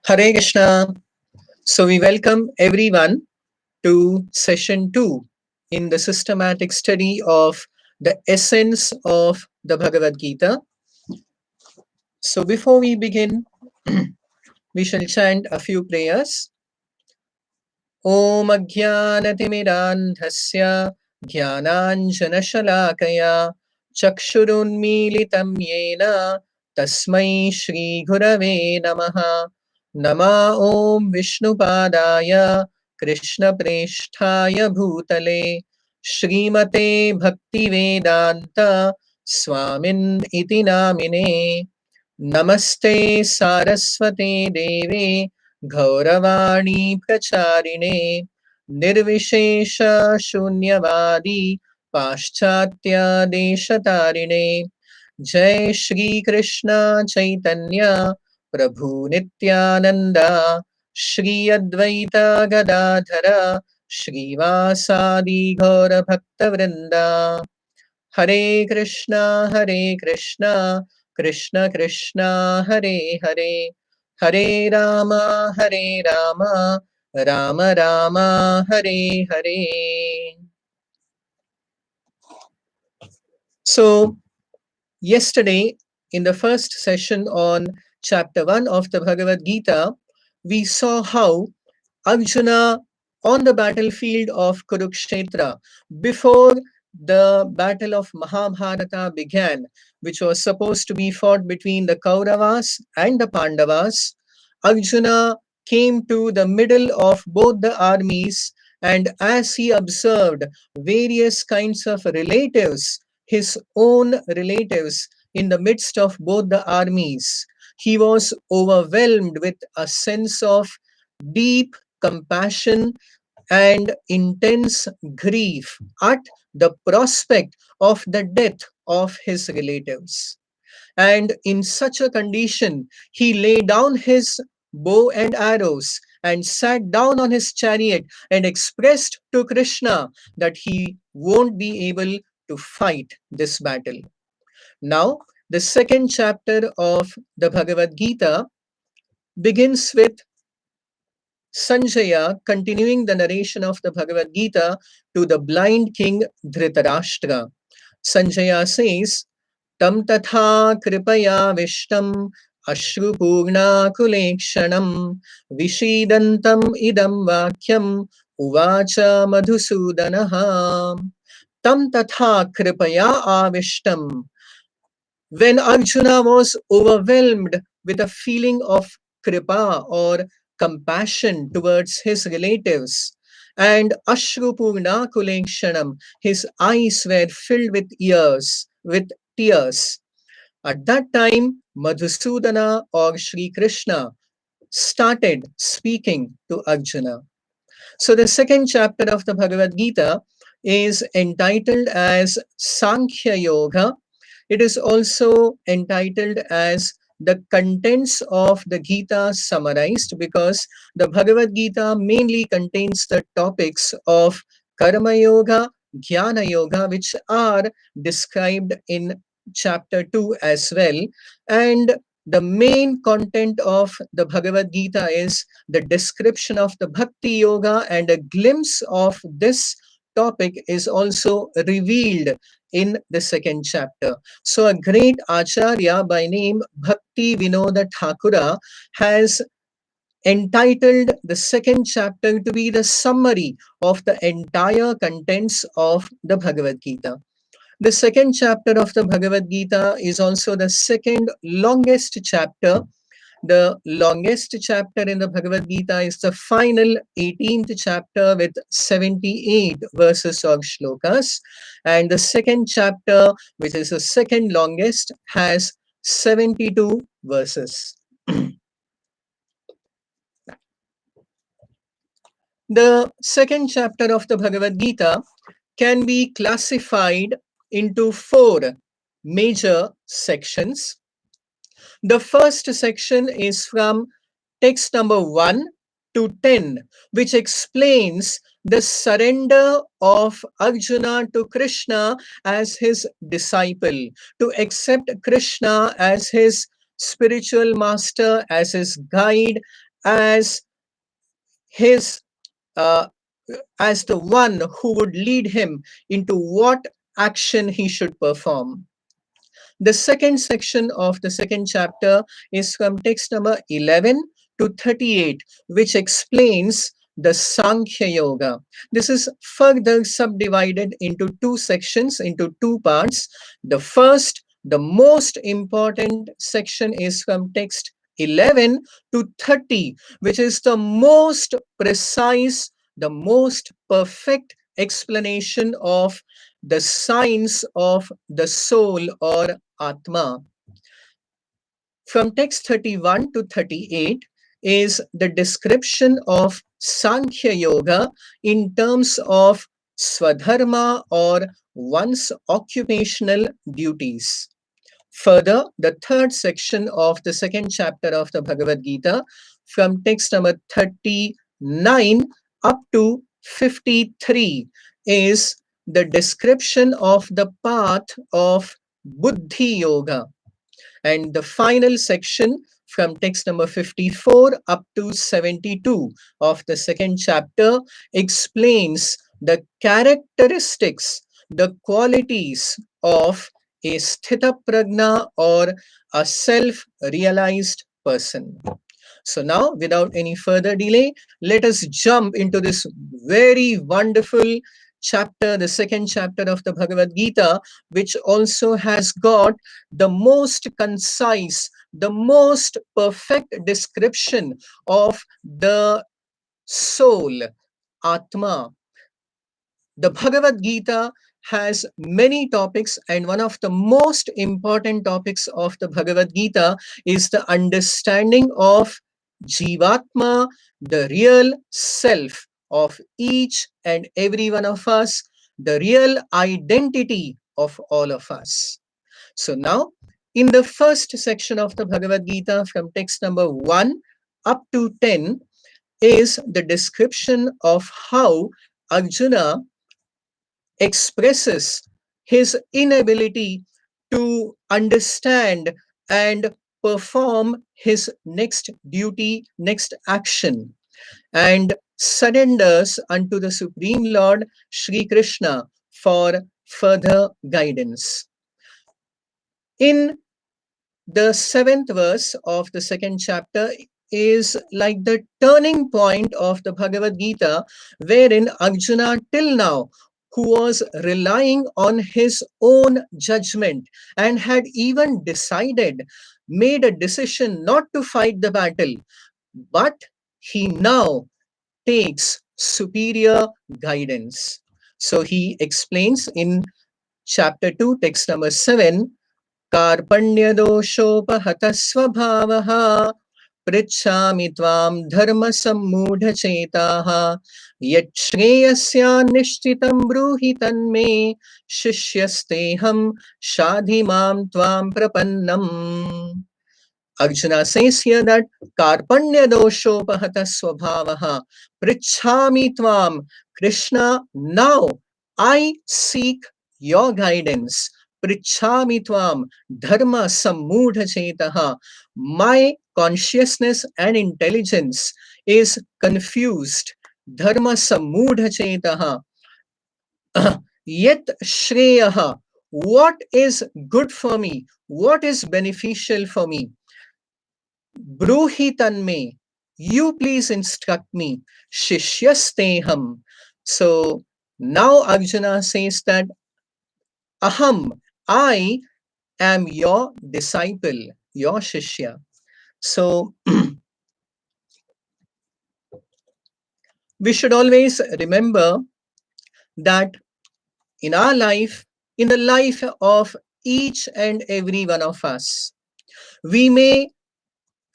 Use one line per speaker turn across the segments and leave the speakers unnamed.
Hare Krishna. So we welcome everyone to session 2 in the systematic study of the essence of the Bhagavad Gita. So before we begin, we shall chant a few prayers. Om Ajnanatimidandhasya Jnananjanashalakaya Chakshurunmilitam Yena Tasmai Shri Gurave Namaha Nama Om Vishnupadaya Krishna Presthaya Bhutale Shrimate Bhaktivedanta Swamin Iti Namine Namaste Saraswate Deve Gauravani Pracharine Nirvishesha Shunyavadi Paschatya Deshatarine Jai Shri Krishna Chaitanya Prabhu Nityananda Shri Advaita Gadadhara Shrivasadi Gaura Bhakta Vrinda Hare Krishna Krishna Krishna Hare Hare Hare Rama Rama Rama Hare Hare. So yesterday in the first session on chapter 1 of the Bhagavad Gita, we saw how Arjuna on the battlefield of Kurukshetra, before the battle of Mahabharata began, which was supposed to be fought between the Kauravas and the Pandavas, Arjuna came to the middle of both the armies, and as he observed various kinds of relatives, his own relatives, in the midst of both the armies, he was overwhelmed with a sense of deep compassion and intense grief at the prospect of the death of his relatives. And in such a condition, he laid down his bow and arrows and sat down on his chariot and expressed to Krishna that he won't be able to fight this battle. Now, the second chapter of the Bhagavad Gita begins with Sanjaya continuing the narration of the Bhagavad Gita to the blind king Dhritarashtra. Sanjaya says, Tam tatha kripaya vishtam ashrupurna kulekshanam vishidantam idam vakyam uvacha madhusudanaha. Tam tatha kripaya avishtam. When Arjuna was overwhelmed with a feeling of kripa or compassion towards his relatives, and Ashrupurna Kulekshanam, his eyes were filled with tears. At that time, Madhusudana or Sri Krishna started speaking to Arjuna. So the second chapter of the Bhagavad Gita is entitled as Sankhya Yoga. It is also entitled as the contents of the Gita summarized, because the Bhagavad Gita mainly contains the topics of Karma Yoga, Jnana Yoga, which are described in chapter 2 as well. And the main content of the Bhagavad Gita is the description of the Bhakti Yoga, and a glimpse of this topic is also revealed in the second chapter. So a great Acharya by name Bhakti Vinoda Thakura has entitled the second chapter to be the summary of the entire contents of the Bhagavad Gita. The second chapter of the Bhagavad Gita is also the second longest chapter. The longest chapter in the Bhagavad Gita is the final 18th chapter with 78 verses or shlokas. And the second chapter, which is the second longest, has 72 verses. The second chapter of the Bhagavad Gita can be classified into 4 major sections. The first section is from text number 1 to 10, which explains the surrender of Arjuna to Krishna as his disciple, to accept Krishna as his spiritual master, as his guide, as his as the one who would lead him into what action he should perform. The second section of the second chapter is from text number 11 to 38, which explains the Sankhya Yoga. This is further subdivided into two sections, into two parts. The first, the most important section is from text 11 to 30, which is the most precise, the most perfect explanation of the science of the soul or Atma. From text 31 to 38 is the description of Sankhya Yoga in terms of Swadharma or one's occupational duties. Further, the third section of the second chapter of the Bhagavad Gita, from text number 39 up to 53, is the description of the path of buddhi-yoga. And the final section from text number 54 up to 72 of the second chapter explains the characteristics, the qualities of a sthita prajna or a self-realized person. So now, without any further delay, let us jump into this very wonderful chapter, the second chapter of the Bhagavad Gita, which also has got the most concise, the most perfect description of the soul, Atma. The Bhagavad Gita has many topics, and one of the most important topics of the Bhagavad Gita is the understanding of Jivatma, the real self of each and every one of us, the real identity of all of us. So now, in the first section of the Bhagavad Gita, from text number 1 up to 10, is the description of how Arjuna expresses his inability to understand and perform his next duty, next action, and surrenders unto the Supreme Lord Sri Krishna for further guidance. In the seventh verse of the second chapter is like the turning point of the Bhagavad Gita, wherein Arjuna, till now, who was relying on his own judgment and had even made a decision not to fight the battle, but he now takes superior guidance. So he explains in chapter 2, text number 7, कार्पण्यदोषोपहतः स्वभावः पृच्छामि त्वां धर्मसम्मूढचेताः यच्छ्रेयस्यान्निश्चितं ब्रूहि तन्मे शिष्यस्तेऽहं शाधि मां त्वां प्रपन्नम्. Arjuna says here that Karpanya doshopahata swabhavaha prichhami tvam. Krishna, now I seek your guidance. Prichhami tvam dharma sammudha chetaha. My consciousness and intelligence is confused. Dharma sammudha chetaha. Yet shreyaha. What is good for me? What is beneficial for me? Bruhi tanme, you please instruct me. Shishyasteham. So now Arjuna says that aham, I am your disciple, your shishya. So we should always remember that in our life, in the life of each and every one of us, we may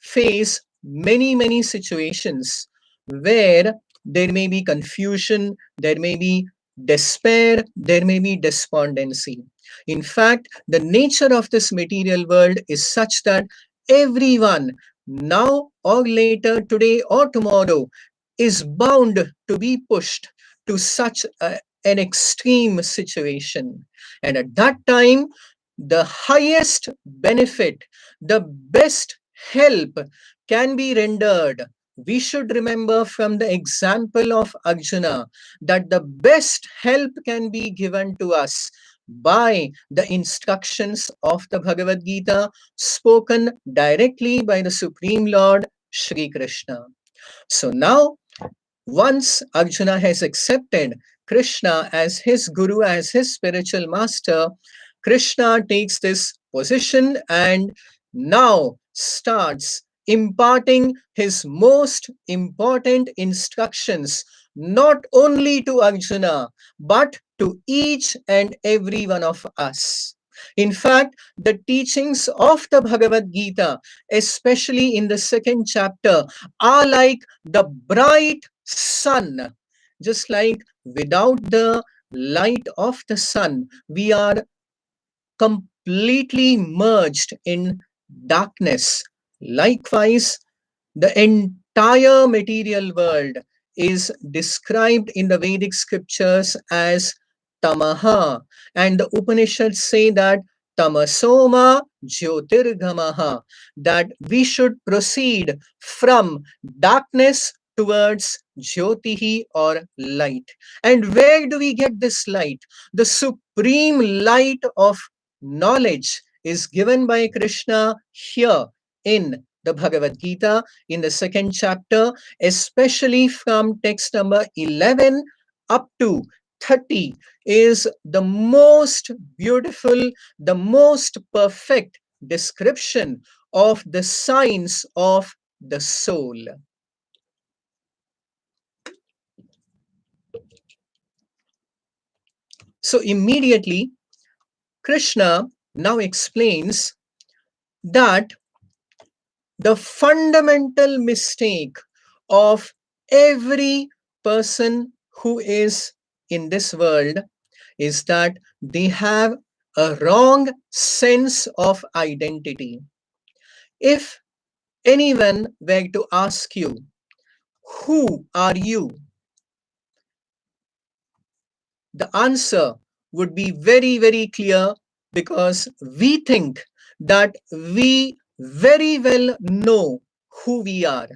face many situations where there may be confusion, there may be despair, there may be despondency. In fact, the nature of this material world is such that everyone, now or later, today or tomorrow, is bound to be pushed to such an extreme situation. And at that time, the highest benefit, the best help can be rendered we should remember from the example of Arjuna that the best help can be given to us by the instructions of the Bhagavad Gita spoken directly by the Supreme Lord Shri Krishna. So now, once Arjuna has accepted Krishna as his guru, as his spiritual master, Krishna takes this position and now starts imparting his most important instructions not only to Arjuna but to each and every one of us. In fact, the teachings of the Bhagavad Gita, especially in the second chapter, are like the bright sun. Just like without the light of the sun, we are completely merged in darkness. Likewise, the entire material world is described in the Vedic scriptures as tamaha, and the Upanishads say that tamasoma jyotirgamaha, that we should proceed from darkness towards jyotihi or light. And where do we get this light? The supreme light of knowledge is given by Krishna here in the Bhagavad Gita in the second chapter, especially from text number 11 up to 30, is the most beautiful, the most perfect description of the science of the soul. So immediately, Krishna now explains that the fundamental mistake of every person who is in this world is that they have a wrong sense of identity. If anyone were to ask you, who are you? The answer would be very, very clear, because we think that we very well know who we are.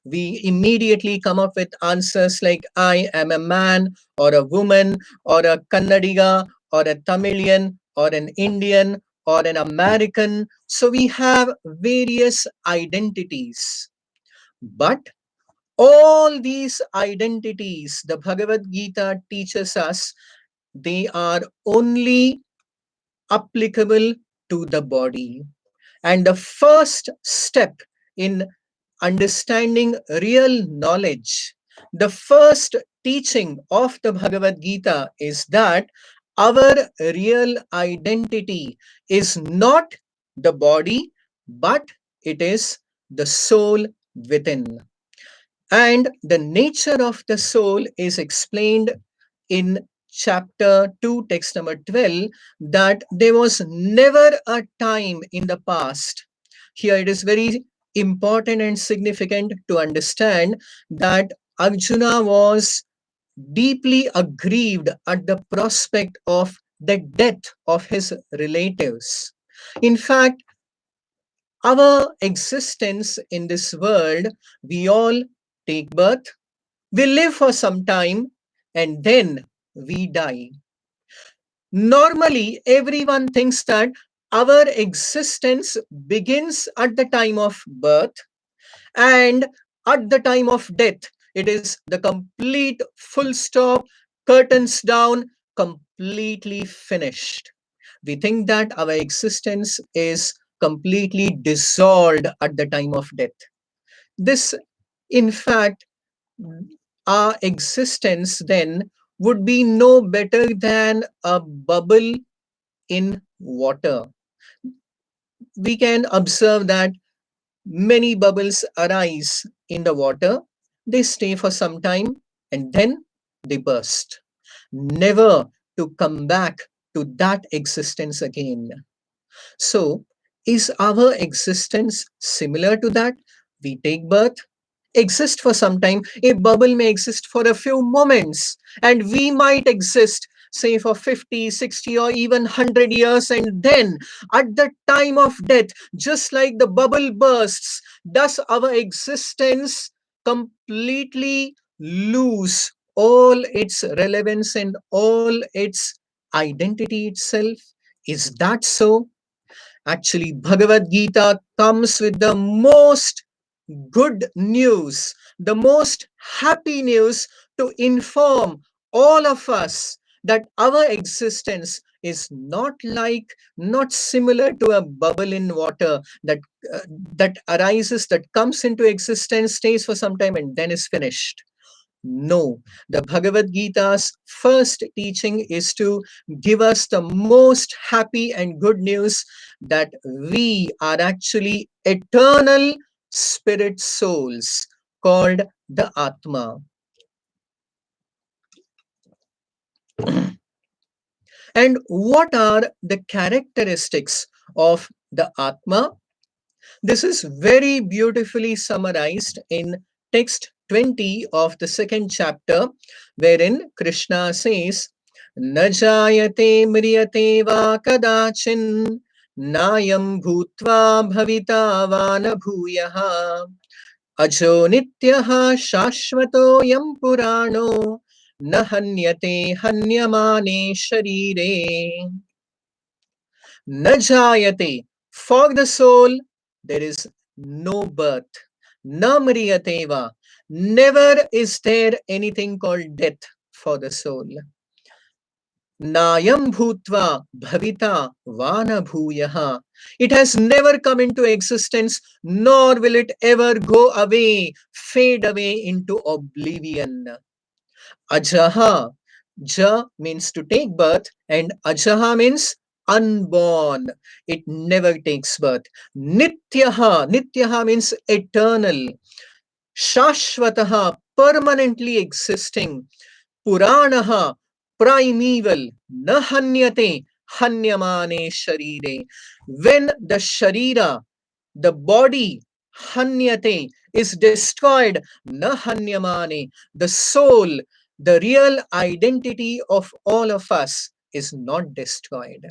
We immediately come up with answers like, I am a man or a woman or a Kannadiga or a Tamilian or an Indian or an American. So we have various identities. But all these identities, the Bhagavad Gita teaches us, they are only applicable to the body. And the first step in understanding real knowledge, the first teaching of the Bhagavad Gita is that our real identity is not the body, but it is the soul within. And the nature of the soul is explained in chapter 2, text number 12, that there was never a time in the past. Here it is very important and significant to understand that Arjuna was deeply aggrieved at the prospect of the death of his relatives. In fact, our existence in this world, we all take birth, we live for some time, and then we die. Normally, everyone thinks that our existence begins at the time of birth, and at the time of death, it is the complete full stop, curtains down, completely finished. We think that our existence is completely dissolved at the time of death. This, in fact, our existence then would be no better than a bubble in water. We can observe that many bubbles arise in the water, they stay for some time, and then they burst, never to come back to that existence again. So, is our existence similar to that? We take birth, exist for some time. A bubble may exist for a few moments, and we might exist, say, for 50, 60, or even 100 years, and then at the time of death, just like the bubble bursts, does our existence completely lose all its relevance and all its identity itself? Is that so? Actually, Bhagavad Gita comes with the most good news, the most happy news to inform all of us that our existence is not similar to a bubble in water uh, that arises, that comes into existence, stays for some time, and then is finished. No, the Bhagavad Gita's first teaching is to give us the most happy and good news that we are actually eternal spirit souls called the Atma. And what are the characteristics of the Atma? This is very beautifully summarized in text 20 of the second chapter, wherein Krishna says, "Na jayate mriyate va kadachin, nayam bhutva bhavita va na bhuyaha, ajo nityaha shashvato yam purano, na hanyate hanyamane sharire." Najayate. For the soul, there is no birth. Namriyateva. Never is there anything called death for the soul. Nayam bhutva bhavita vana bhuyaha. It has never come into existence, nor will it ever go away, fade away into oblivion. Ajaha. Ja means to take birth, and Ajaha means unborn. It never takes birth. Nityaha. Nityaha means eternal. Shashvataha, permanently existing. Puranaha, primeval. Nahanyate, hanyamane sharire. When the sharira, the body, hanyate, is destroyed, na hanyamane, the soul, the real identity of all of us is not destroyed.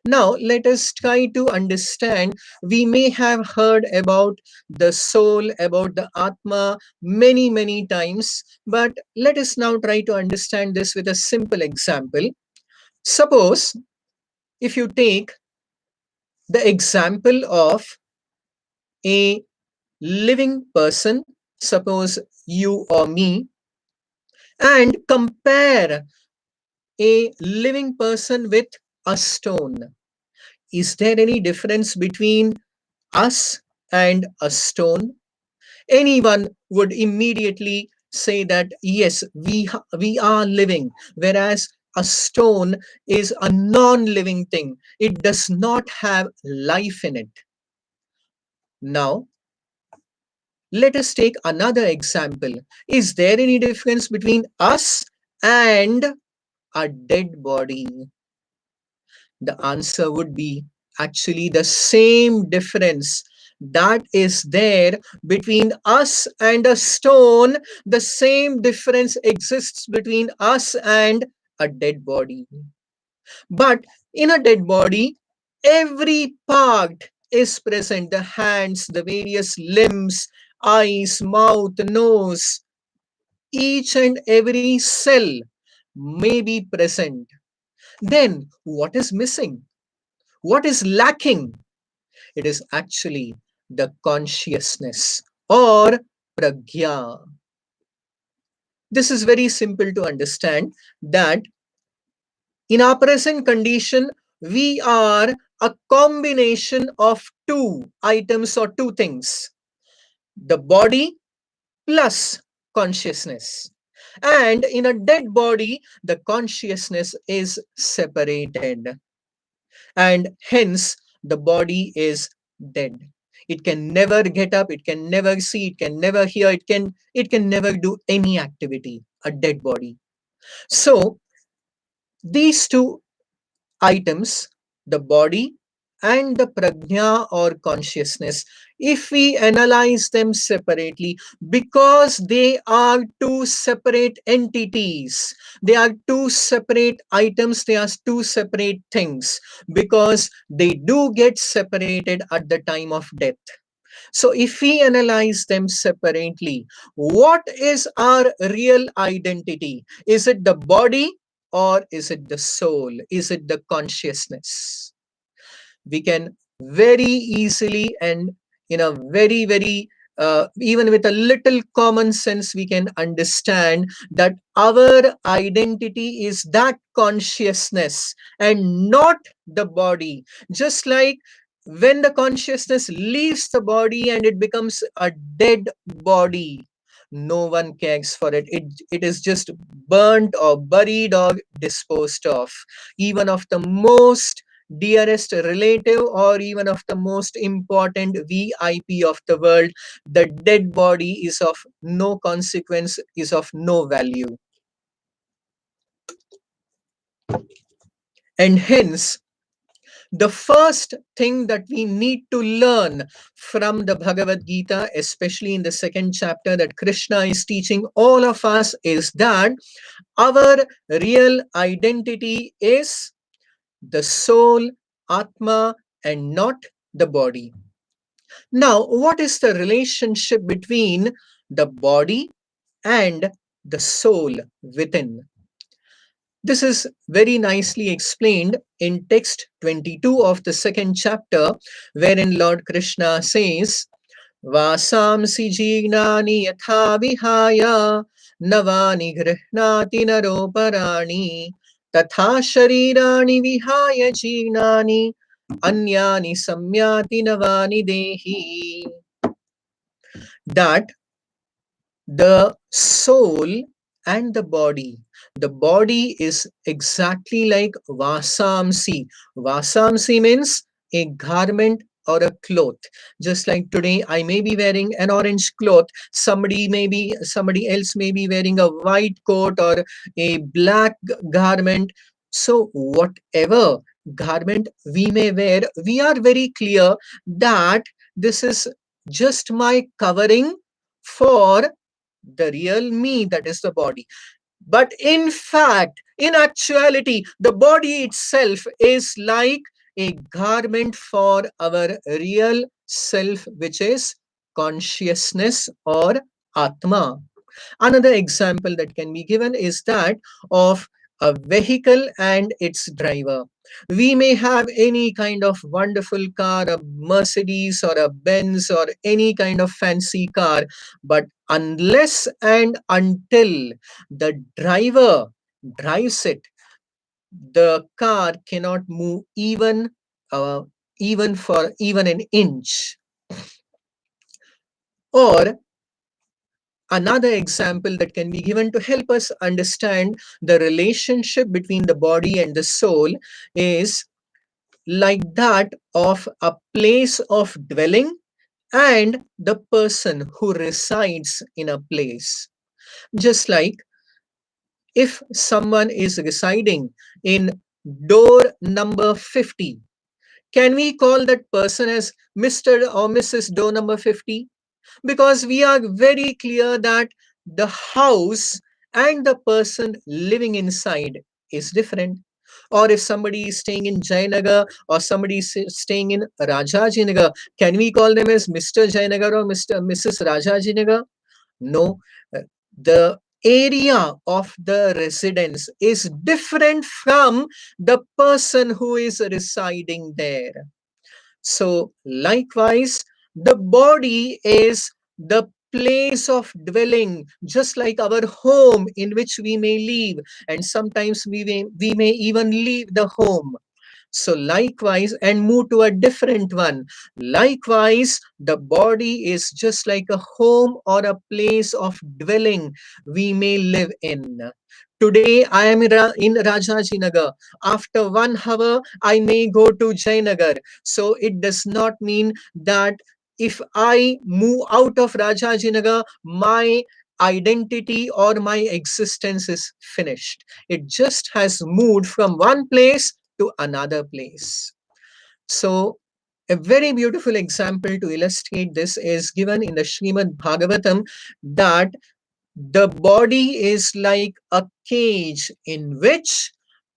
Now, let us try to understand. We may have heard about the soul, about the Atma many, many times, but let us now try to understand this with a simple example. Suppose if you take the example of a living person, suppose you or me, and compare a living person with a stone. Is there any difference between us and a stone? Anyone would immediately say that yes, we are living, whereas a stone is a non-living thing. It does not have life in it. Now, let us take another example. Is there any difference between us and a dead body? The answer would be actually the same difference that is there between us and a stone. The same difference exists between us and a dead body. But in a dead body, every part is present: the hands, the various limbs, eyes, mouth, nose, each and every cell may be present. Then what is missing? What is lacking? It is actually the consciousness or pragya. This is very simple to understand that in our present condition, we are a combination of two items or two things: the body plus consciousness. And in a dead body, the consciousness is separated, and hence the body is dead. It can never get up, it can never see, it can never hear, it can never do any activity, a dead body. So these two items, the body and the prajna or consciousness, if we analyze them separately, because they are two separate entities, they are two separate items, they are two separate things, because they do get separated at the time of death. So if we analyze them separately, what is our real identity? Is it the body or is it the soul? Is it the consciousness? We can very easily and in a very even with a little common sense, we can understand that our identity is that consciousness and not the body. Just like when the consciousness leaves the body and it becomes a dead body, no one cares for it. It is just burnt or buried or disposed of, even of the most dearest relative or even of the most important VIP of the world. The dead body is of no consequence, is of no value. And hence, the first thing that we need to learn from the Bhagavad Gita, especially in the second chapter that Krishna is teaching all of us, is that our real identity is the soul, Atma, and not the body. Now, what is the relationship between the body and the soul within? This is very nicely explained in text 22 of the second chapter, wherein Lord Krishna says, Vasamsi jignani yatha vihaya navani grihnati naroparani tatha sharirani vihaya jignani anyani samyati navani dehi. That the soul and the body is exactly like vasamsi. Vasamsi means a garment or a cloth. Just like today I may be wearing an orange cloth, somebody else may be wearing a white coat or a black garment. So whatever garment we may wear, we are very clear that this is just my covering for the real me, that is the body. But in fact, in actuality, the body itself is like a garment for our real self, which is consciousness or Atma. Another example that can be given is that of a vehicle and its driver. We may have any kind of wonderful car, a Mercedes or a Benz or any kind of fancy car, but unless and until the driver drives it, the car cannot move uh, even an inch. Or another example that can be given to help us understand the relationship between the body and the soul is like that of a place of dwelling and the person who resides in a place. Just like if someone is residing in door number 50, can we call that person as Mr. or Mrs. door number 50? Because we are very clear that the house and the person living inside is different. Or if somebody is staying in Jayanagar or somebody is staying in Rajajinagar, can we call them as Mr. Jayanagar or Mrs. Rajajinagar? No. The area of the residence is different from the person who is residing there. So likewise, the body is the place of dwelling, just like our home in which we may live, and sometimes we may even leave the home. So likewise, and move to a different one. Likewise, the body is just like a home or a place of dwelling we may live in. Today, I am in Rajajinagar. After 1 hour, I may go to Jayanagar. So it does not mean that if I move out of Rajajinagar, my identity or my existence is finished. It just has moved from one place to another place. So a very beautiful example to illustrate this is given in the Srimad Bhagavatam, that the body is like a cage in which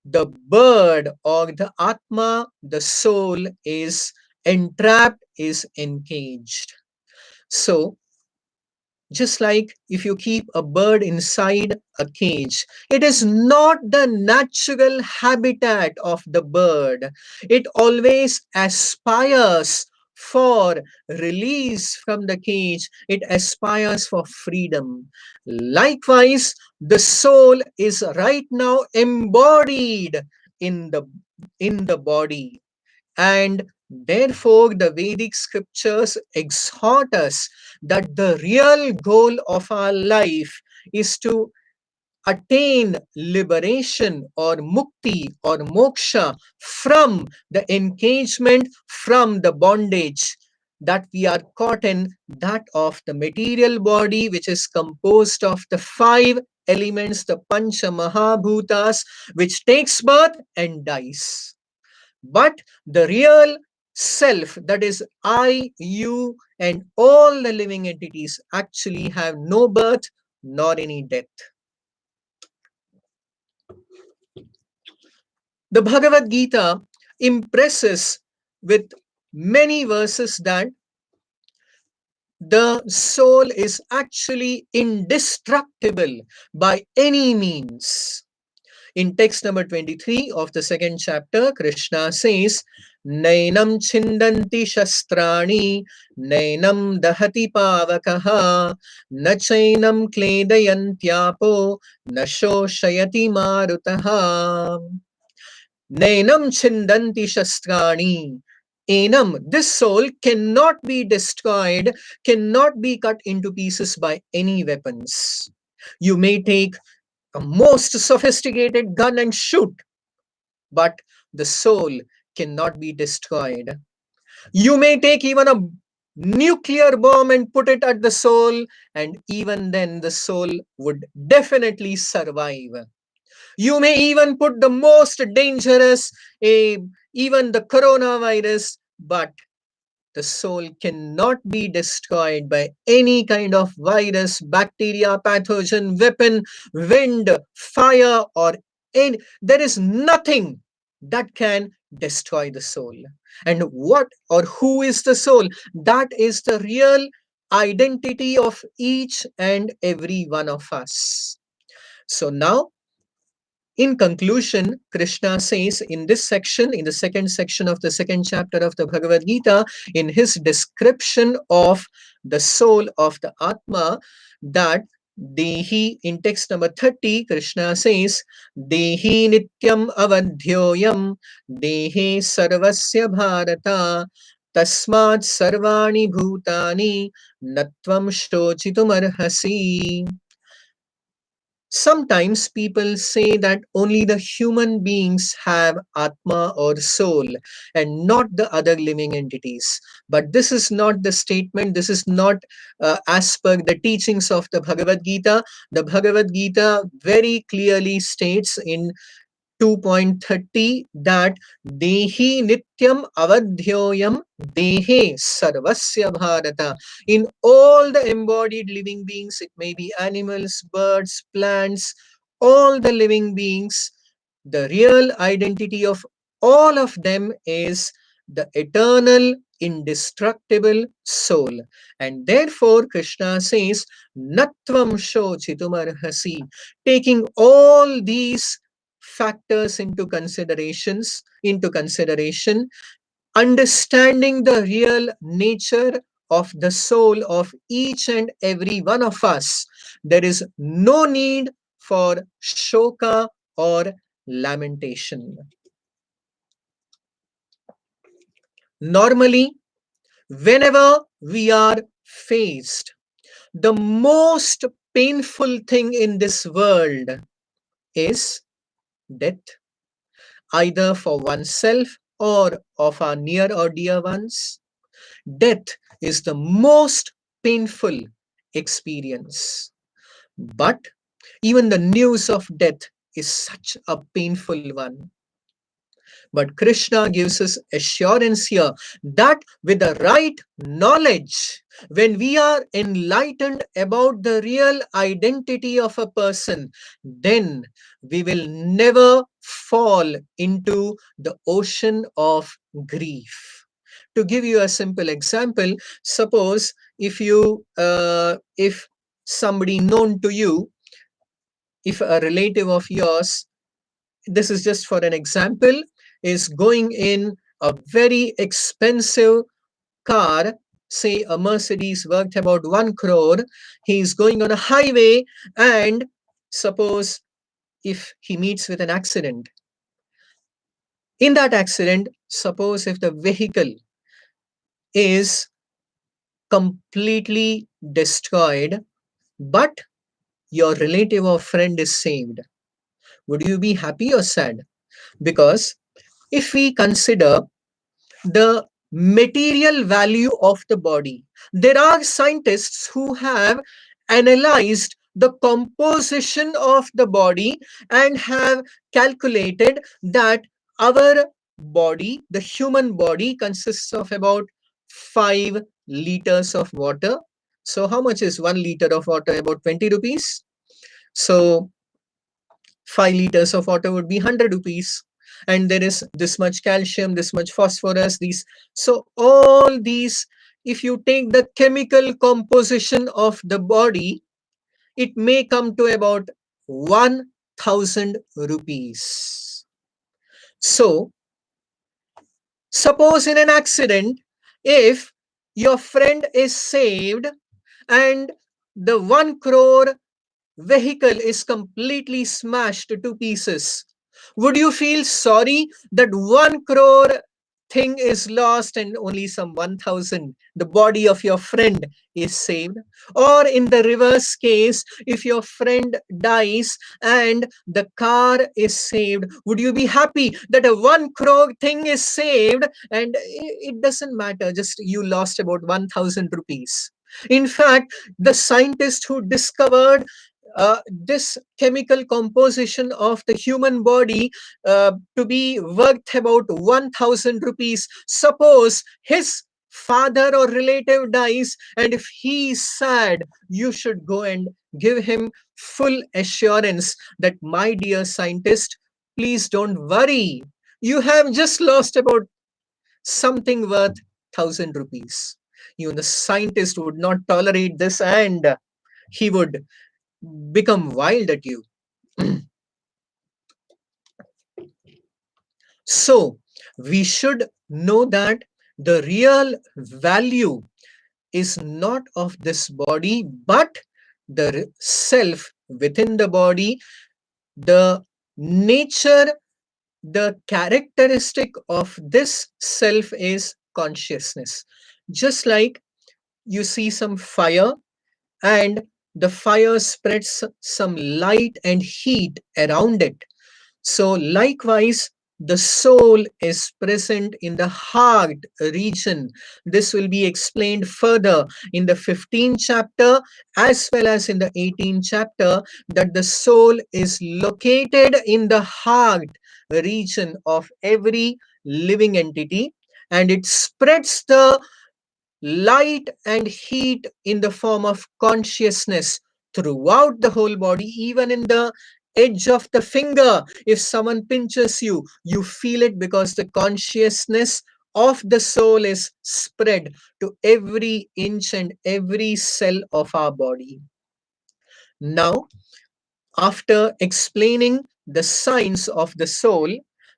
the bird or the Atma, the soul, is entrapped, is encaged. So, just like if you keep a bird inside a cage, it is not the natural habitat of the bird. It always aspires for release from the cage, it aspires for freedom. Likewise, the soul is right now embodied in the body, and therefore, the Vedic scriptures exhort us that the real goal of our life is to attain liberation or mukti or moksha from the engagement, from the bondage that we are caught in, that of the material body, which is composed of the five elements, the Pancha Mahabhutas, which takes birth and dies. But the real self, that is I, you, and all the living entities, actually have no birth nor any death. The Bhagavad Gita impresses with many verses that the soul is actually indestructible by any means. In text number 23 of the second chapter, Krishna says, Nainam chindanti shastrani, nainam dahati pavakaha, na chainam kledayantyapo, na shoshayati marutaha. Nainam chindanti shastrani. Enam, this soul cannot be destroyed, cannot be cut into pieces by any weapons. You may take a most sophisticated gun and shoot, but the soul cannot be destroyed. You may take even a nuclear bomb and put it at the soul, and even then the soul would definitely survive. You may even put the most dangerous, even the coronavirus, but the soul cannot be destroyed by any kind of virus, bacteria, pathogen, weapon, wind, fire, or any. There is nothing that can destroy the soul. And what or who is the soul? That is the real identity of each and every one of us. So now, in conclusion, Krishna says in this section, in the second section of the second chapter of the Bhagavad Gita, in his description of the soul of the Atma, that Dehi, in text number 30, Krishna says, Dehi nityam avadhyoyam, Dehe sarvasya bharata, Tasmat sarvani bhutani, Natvam shochitum arhasi. Sometimes people say that only the human beings have Atma or soul and not the other living entities. But this is not the statement. This is not as per the teachings of the Bhagavad Gita. The Bhagavad Gita very clearly states in 2.30 that Dehi Nityam Avadhyoyam Dehe Sarvasya Bharata. In all the embodied living beings, it may be animals, birds, plants, all the living beings, the real identity of all of them is the eternal, indestructible soul. And therefore, Krishna says, Natvam Shochitumarhasi, taking all these factors into consideration, understanding the real nature of the soul of each and every one of us, there is no need for shoka or lamentation. Normally, whenever we are faced, the most painful thing in this world is death, either for oneself or of our near or dear ones. Death is the most painful experience. But even the news of death is such a painful one. But Krishna gives us assurance here that with the right knowledge, when we are enlightened about the real identity of a person, then we will never fall into the ocean of grief. To give you a simple example, suppose if somebody known to you, if a relative of yours, this is just for an example, is going in a very expensive car, say a Mercedes worth about 1 crore, he's going on a highway, and suppose if he meets with an accident. In that accident, suppose if the vehicle is completely destroyed, but your relative or friend is saved, would you be happy or sad? Because if we consider the material value of the body, there are scientists who have analyzed the composition of the body and have calculated that our body, the human body, consists of about 5 liters of water. So how much is 1 liter of water? About 20 rupees. So 5 liters of water would be 100 rupees. And there is this much calcium, this much phosphorus, these. So all these, if you take the chemical composition of the body, it may come to about 1000 rupees. So suppose in an accident, if your friend is saved and the 1 crore vehicle is completely smashed to pieces, would you feel sorry that 1 crore thing is lost and only some 1000, the body of your friend, is saved? Or in the reverse case, if your friend dies and the car is saved, would you be happy that a 1 crore thing is saved and it doesn't matter, just you lost about 1000 rupees? In fact, the scientist who discovered this chemical composition of the human body to be worth about 1000 rupees. Suppose his father or relative dies, and if he is sad, you should go and give him full assurance that, my dear scientist, please don't worry. You have just lost about something worth 1000 rupees. Even the scientist would not tolerate this, and he would become wild at you. So we should know that the real value is not of this body, but the self within the body, the nature, the characteristic of this self is consciousness. Just like you see some fire, and the fire spreads some light and heat around it. So likewise, the soul is present in the heart region. This will be explained further in the 15th chapter as well as in the 18th chapter, that the soul is located in the heart region of every living entity, and it spreads the light and heat in the form of consciousness throughout the whole body, even in the edge of the finger. If someone pinches you, you feel it because the consciousness of the soul is spread to every inch and every cell of our body. Now, after explaining the science of the soul,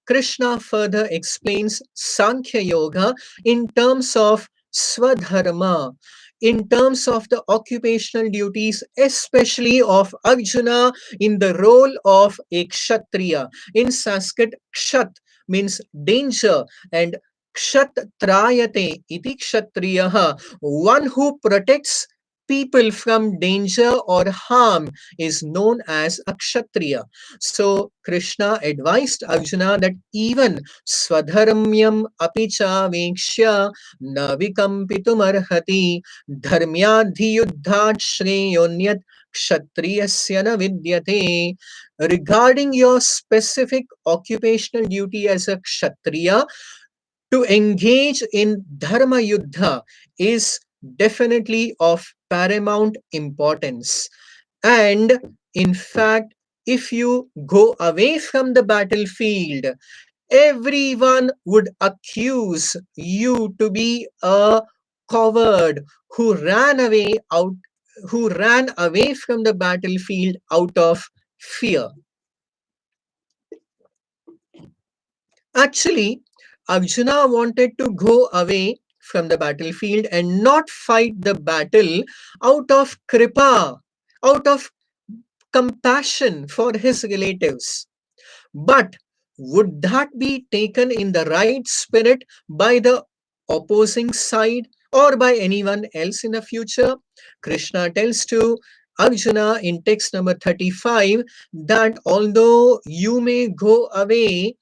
Krishna further explains Sankhya Yoga in terms of Swadharma, in terms of the occupational duties, especially of Arjuna in the role of a Kshatriya. In Sanskrit, Kshat means danger, and Kshatrayate iti Kshatriyaha, one who protects people from danger or harm, is known as a Kshatriya. So Krishna advised Arjuna that even Swadharmyam apicha vekshya na vikampitum arhati dharmyadhi yuddhat shreyonyat kshatriyasya na vidyate. Regarding your specific occupational duty as a Kshatriya, to engage in Dharma Yuddha is definitely of paramount importance. And in fact, if you go away from the battlefield, everyone would accuse you to be a coward who ran away out who ran away from the battlefield out of fear. Actually, Arjuna wanted to go away from the battlefield and not fight the battle out of kripa, out of compassion for his relatives. But would that be taken in the right spirit by the opposing side or by anyone else in the future? Krishna tells to Arjuna in text number 35 that although you may go away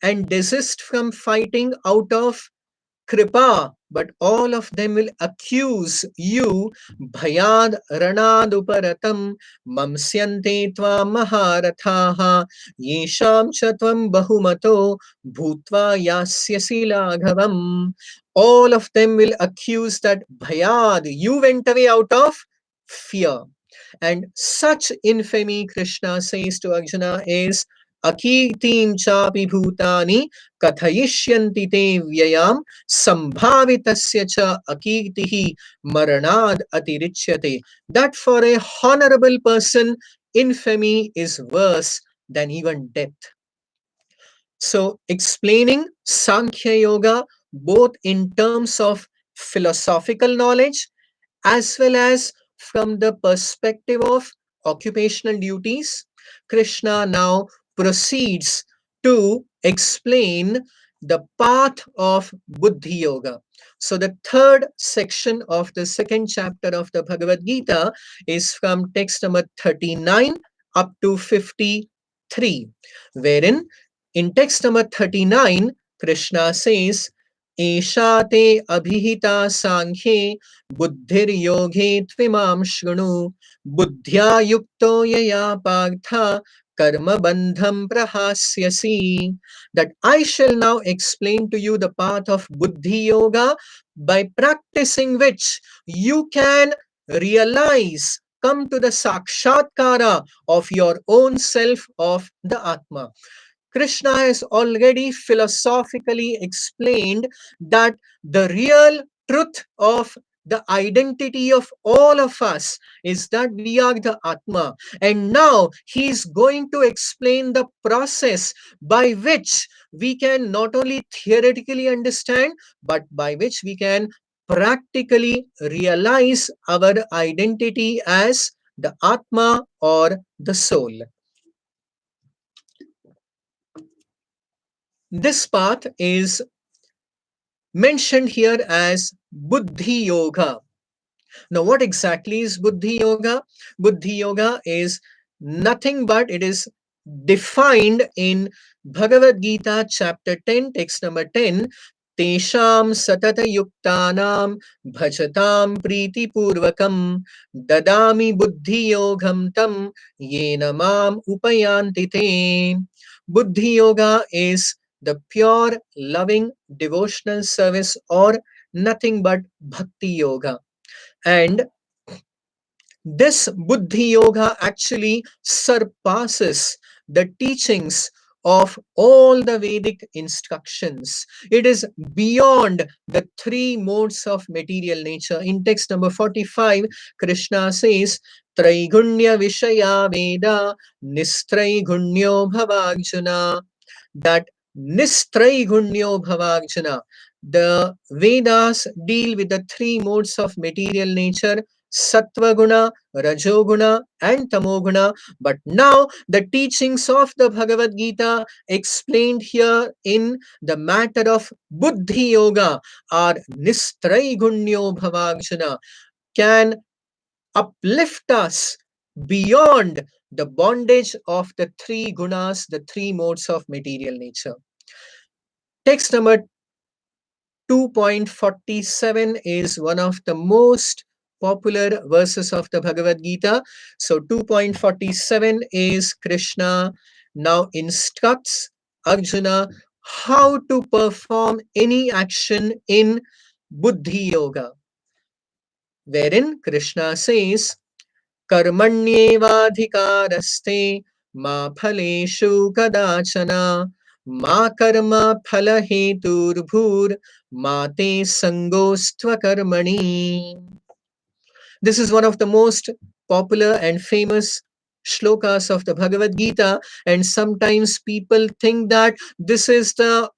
and desist from fighting out of kripa, but all of them will accuse you bhayad ranaduparatam mamsyante tva maharathaha yesham cha tvam bahumato bhutva yasyasi laghavam. All of them will accuse that bhayad, you went away out of fear. And such infamy, Krishna says to Arjuna, is akirtim chapi bhutani kathayishyanti te vyayam sambhavitasya cha akirtihi maranad atirichyate. That for a honorable person, infamy is worse than even death. So, explaining Sankhya Yoga both in terms of philosophical knowledge as well as from the perspective of occupational duties, Krishna now proceeds to explain the path of buddhi yoga. So, the third section of the second chapter of the Bhagavad Gita is from text number 39 up to 53, wherein in text number 39, Krishna says, Esha te abhihita sankhye buddhir yoge tvimam shrunu buddhya yukto yaya partha karma bandham prahasyasi. That I shall now explain to you the path of buddhi yoga, by practicing which you can realize, come to the sakshatkara of your own self, of the Atma. Krishna has already philosophically explained that the real truth of the identity of all of us is that we are the Atma. And now he is going to explain the process by which we can not only theoretically understand, but by which we can practically realize our identity as the Atma or the soul. This path is mentioned here as buddhi yoga. Now, what exactly is buddhi yoga? Buddhi yoga is nothing but it is defined in Bhagavad Gita chapter 10, text number 10. Tesham satata yuktanam bhajatam priti purvakam dadami buddhi yogam tam yena mam upayanti te. Buddhi yoga is the pure, loving, devotional service, or nothing but bhakti yoga. And this buddhi yoga actually surpasses the teachings of all the Vedic instructions. It is beyond the three modes of material nature. In text number 45, Krishna says, Traigunya Vishaya Veda Nistraigунyo Bhavajuna. That Nistraigунyo Bhavajuna. The Vedas deal with the three modes of material nature, Sattva Guna, Rajoguna, and Tamoguna. But now the teachings of the Bhagavad Gita explained here in the matter of Buddhi Yoga are Nistraigунyo Bhavajuna, can uplift us beyond the bondage of the three gunas, the three modes of material nature. Text number 2.47 is one of the most popular verses of the Bhagavad Gita. So 2.47 is Krishna now instructs Arjuna how to perform any action in buddhi yoga, wherein Krishna says, Karmanyevadhikaraste ma phaleshu kadachana Ma karma phala hetur bhur mate sangostva karmani. This is one of the most popular and famous shlokas of the Bhagavad Gita, and sometimes people think that this is the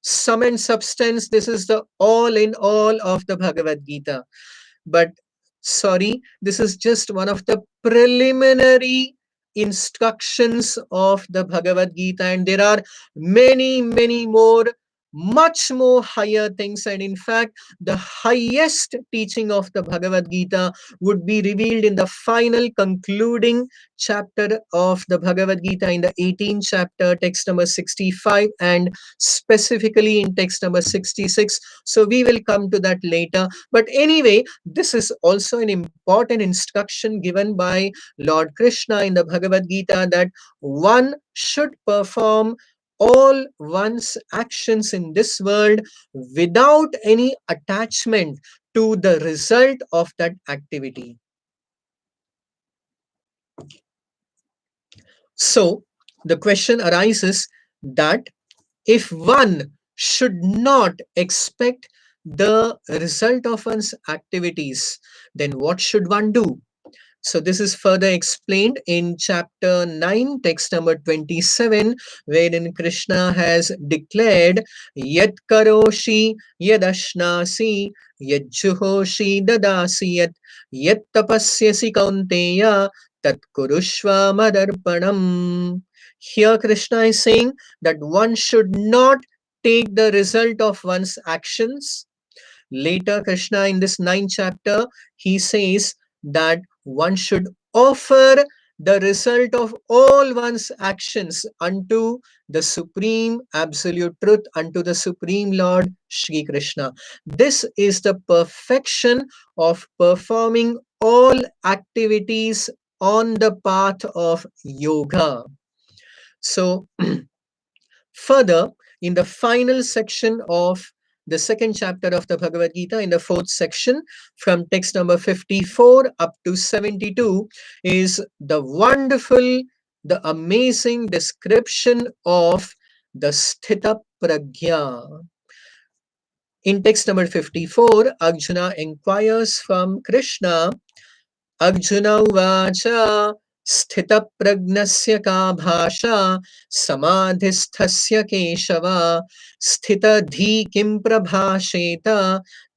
sum and substance, this is the all in all of the Bhagavad Gita. But sorry, this is just one of the preliminary instructions of the Bhagavad Gita, and there are many, many more, much more higher things. And in fact, the highest teaching of the Bhagavad Gita would be revealed in the final concluding chapter of the Bhagavad Gita, in the 18th chapter, text number 65, and specifically in text number 66. So we will come to that later. But anyway, this is also an important instruction given by Lord Krishna in the Bhagavad Gita, that one should perform all one's actions in this world without any attachment to the result of that activity. So the question arises that if one should not expect the result of one's activities, then what should one do? So this is further explained in chapter 9, text number 27, wherein Krishna has declared, Yat karoshi yadashnasi yajjuhoshi dadasi yat tapasyasi kaunteya tat kurushva madarpanam. Here Krishna is saying that one should not take the result of one's actions. Later, Krishna in this 9th chapter, he says that one should offer the result of all one's actions unto the Supreme Absolute Truth, unto the Supreme Lord Shri Krishna. This is the perfection of performing all activities on the path of yoga. So, further, in the final section of the second chapter of the Bhagavad Gita, in the 4th section, from text number 54 up to 72, is the wonderful, the amazing description of the Sthita Pragya. In text number 54, Arjuna inquires from Krishna, Arjuna uvacha स्थितप्रज्ञस्य का भाषा समाधिस्थस्य केशव स्थितधि किं प्रभाषेत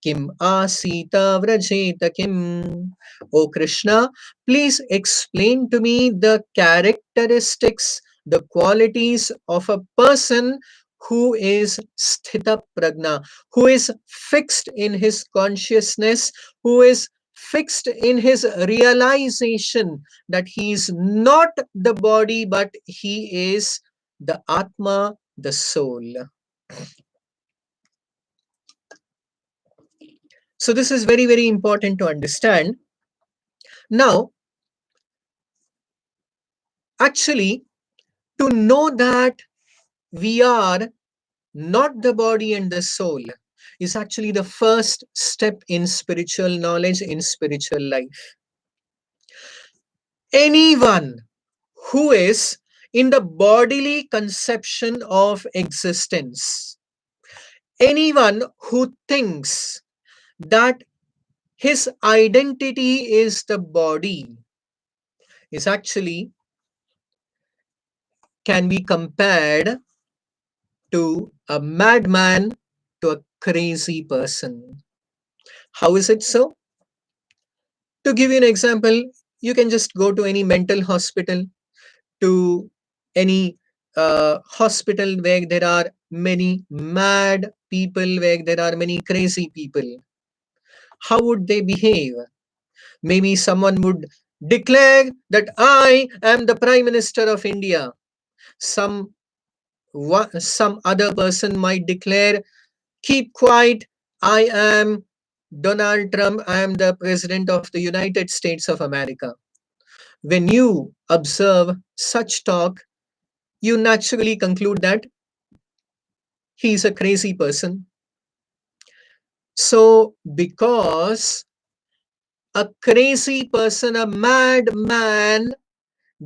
किम आसीत व्रजेत किम. O Krishna, please explain to me the characteristics, the qualities of a person who is sthita prajna, who is fixed in his consciousness, who is fixed in his realization that he is not the body, but he is the Atma, the soul. So this is very, very important to understand. Now, actually, to know that we are not the body and the soul is actually the first step in spiritual knowledge, in spiritual life. Anyone who is in the bodily conception of existence, anyone who thinks that his identity is the body, is actually can be compared to a madman, to a crazy person. How is it so? To give you an example, you can just go to any mental hospital, to any hospital where there are many mad people, where there are many crazy people. How would they behave? Maybe someone would declare that I am the Prime Minister of India. Some other person might declare, keep quiet, I am Donald Trump, I am the President of the United States of America. When you observe such talk, you naturally conclude that he is a crazy person. So, because a crazy person, a madman,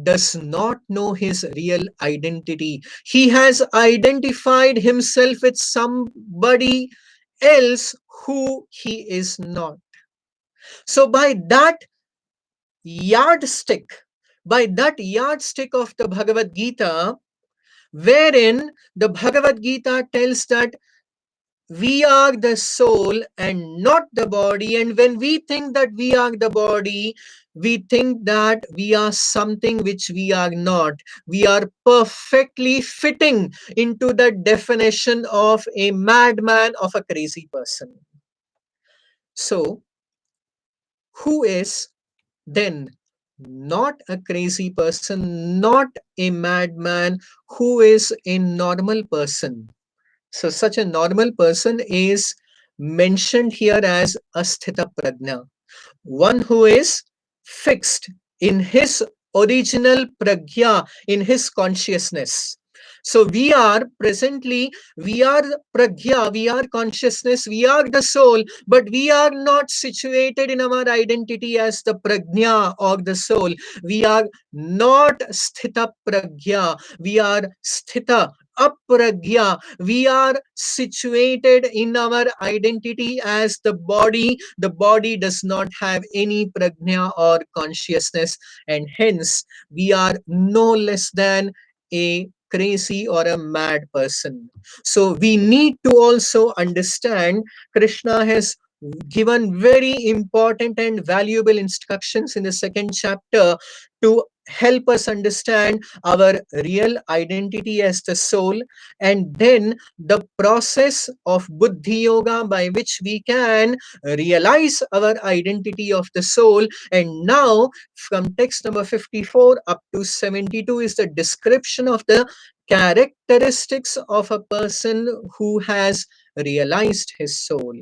does not know his real identity. He has identified himself with somebody else who he is not. So yardstick, by that yardstick of the Bhagavad Gita, wherein the Bhagavad Gita tells that we are the soul and not the body, and when we think that we are the body, we think that we are something which we are not. We are perfectly fitting into the definition of a madman, of a crazy person. So who is then not a crazy person, not a madman? Who is a normal person? So such a normal person is mentioned here as asthita prajna, one who is fixed in his original pragya, in his consciousness. So we are presently, we are pragya, we are consciousness, we are the soul, but we are not situated in our identity as the prajna or the soul. We are not sthita pragya, we are sthita apragya. We are situated in our identity as the body. The body does not have any prajna or consciousness, and hence we are no less than a crazy or a mad person. So we need to also understand Krishna has given very important and valuable instructions in the second chapter to help us understand our real identity as the soul, and then the process of buddhi yoga by which we can realize our identity of the soul. And now from text number 54 up to 72 is the description of the characteristics of a person who has realized his soul.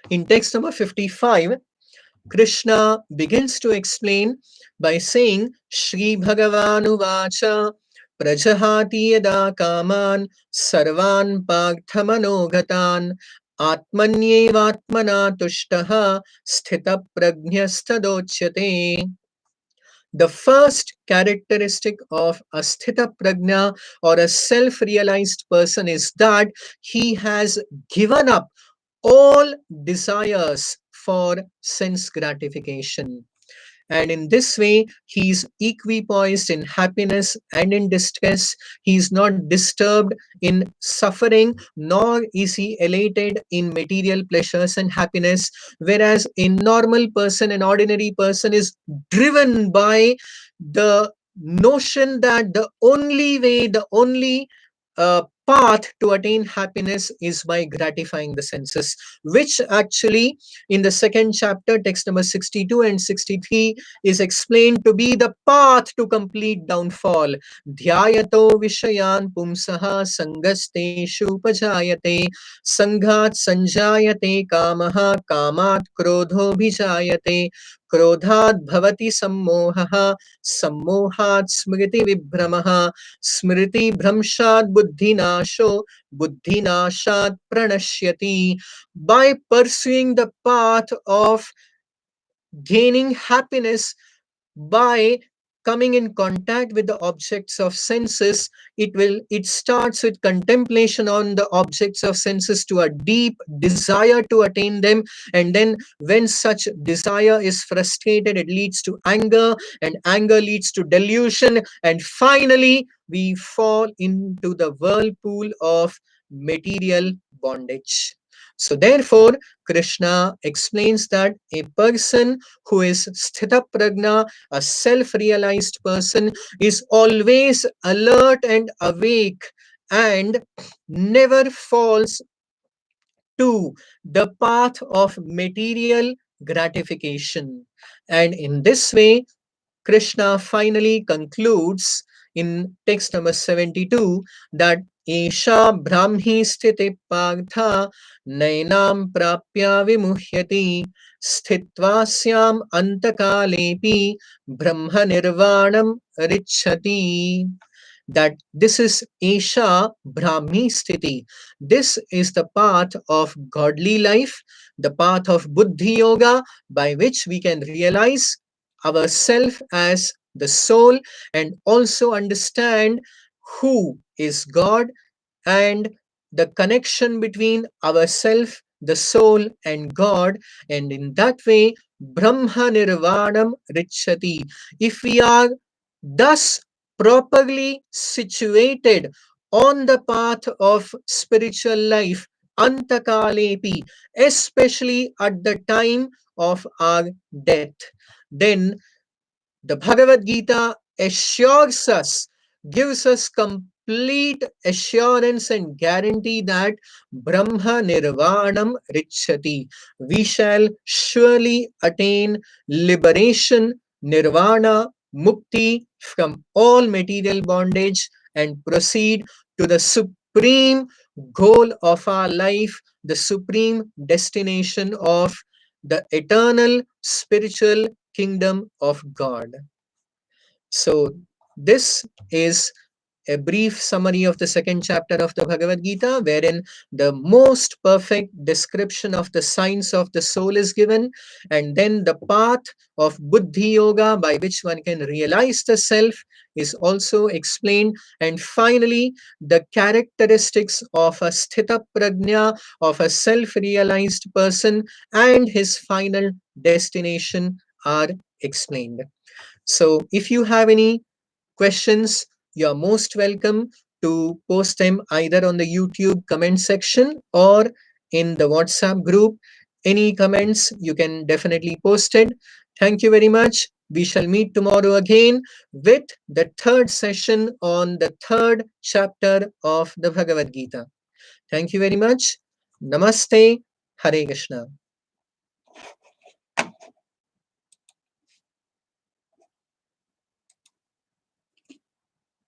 In text number 55, Krishna begins to explain by saying, Shri Bhagavanu Vacha Prajahati Yada Kaman Sarvan Parthamano Atmanyevatmana Tushtaha Sthita Prajnastadochyate. The first characteristic of a sthita prajna or a self-realized person is that he has given up all desires for sense gratification. And in this way, he is equipoised in happiness and in distress. He is not disturbed in suffering, nor is he elated in material pleasures and happiness. Whereas a normal person, an ordinary person, is driven by the notion that the only way, the only path to attain happiness is by gratifying the senses, which actually in the second chapter, text number 62 and 63, is explained to be the path to complete downfall. Dhyayato vishayan pumsaha sangasteshu pajayate sanghat sanjayate kamaha kamat krodho bhijayate क्रोधात् भवति सम्मोहः सम्मोहात् स्मृति विभ्रमः स्मृति भ्रंशात् बुद्धिनाशो बुद्धिनाशात् प्रणश्यति. By pursuing the path of gaining happiness by coming in contact with the objects of senses, it starts with contemplation on the objects of senses to a deep desire to attain them, and then when such desire is frustrated, it leads to anger, and anger leads to delusion, and finally we fall into the whirlpool of material bondage. So therefore Krishna explains that a person who is sthita prajna, a self-realized person, is always alert and awake and never falls to the path of material gratification. And in this way, Krishna finally concludes in text number 72 that Esha Brahmi Sthiti Partha Nainam Prapya Vimuhyati Sthitvasyam Antakalepi Brahma Nirvanam Richati. that this is Esha Brahmi Sthiti. This is the path of godly life, the path of buddhi-yoga, by which we can realize ourself as the soul and also understand who is God and the connection between ourself, the soul, and God. And in that way, Brahma Nirvanam Richati. If we are thus properly situated on the path of spiritual life, Antakalepi, especially at the time of our death, then the Bhagavad Gita assures us, gives us complete assurance and guarantee that Brahma Nirvanam Richati. We shall surely attain liberation, Nirvana, Mukti from all material bondage and proceed to the supreme goal of our life, the supreme destination of the eternal spiritual kingdom of God. So, this is a brief summary of the second chapter of the Bhagavad Gita, wherein the most perfect description of the science of the soul is given, and then the path of buddhi yoga by which one can realize the self is also explained, and finally, the characteristics of a sthita prajna, of a self realized person, and his final destination are explained. So, if you have any questions, you're most welcome to post them either on the YouTube comment section or in the WhatsApp group. Any comments, you can definitely post it. Thank you very much. We shall meet tomorrow again with the third session on the third chapter of the Bhagavad Gita. Thank you very much. Namaste. Hare Krishna.